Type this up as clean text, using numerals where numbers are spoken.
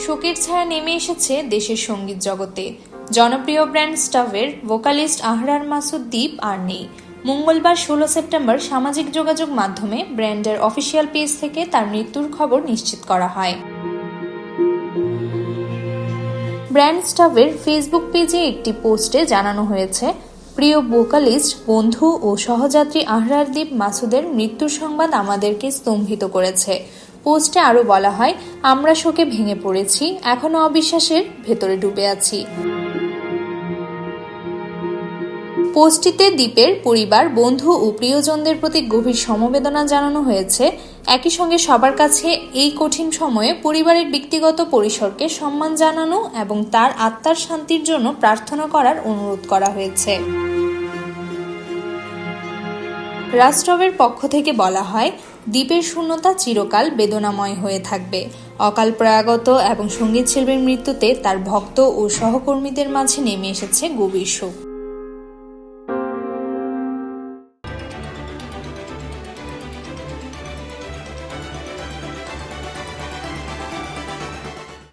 শোকের ছায়া নেমে এসেছে দেশের সঙ্গীত জগতে। জনপ্রিয় ব্র্যান্ড স্টাভের ভোকালিস্ট আহরার মাসুদ দ্বীপ আর নেই। মঙ্গলবার 16 সেপ্টেম্বর সামাজিক যোগাযোগ মাধ্যমে ব্র্যান্ডের অফিসিয়াল পেজ থেকে তার মৃত্যুর খবর নিশ্চিত করা হয়। ব্র্যান্ড স্টাভের ফেসবুক পেজে একটি পোস্টে জানানো হয়েছে, প্রিয় ভোকালিস্ট, বন্ধু ও সহযাত্রী আহরার দ্বীপ মাসুদের মৃত্যুর সংবাদ আমাদেরকে স্তম্ভিত করেছে। পোস্টে আরও বলা হয়, আমরা শোকে ভেঙে পড়েছি, এখনো অবিশ্বাসের ভেতরে ডুবে আছি। পোস্টটিতে দ্বীপের পরিবার, বন্ধু ও প্রিয়জনদের প্রতি গভীর সমবেদনা জানানো হয়েছে। একই সঙ্গে সবার কাছে এই কঠিন সময়ে পরিবারের ব্যক্তিগত পরিসরকে সম্মান জানানো এবং তার আত্মার শান্তির জন্য প্রার্থনা করার অনুরোধ করা হয়েছে। রাষ্ট্রবের পক্ষ থেকে বলা হয়, দ্বীপের শূন্যতা চিরকাল বেদনাময় হয়ে থাকবে। অকাল প্রয়াগত এবং সঙ্গীত শিল্পীর মৃত্যুতে তার ভক্ত ও সহকর্মীদের মাঝে নেমে এসেছে গভীর শোক।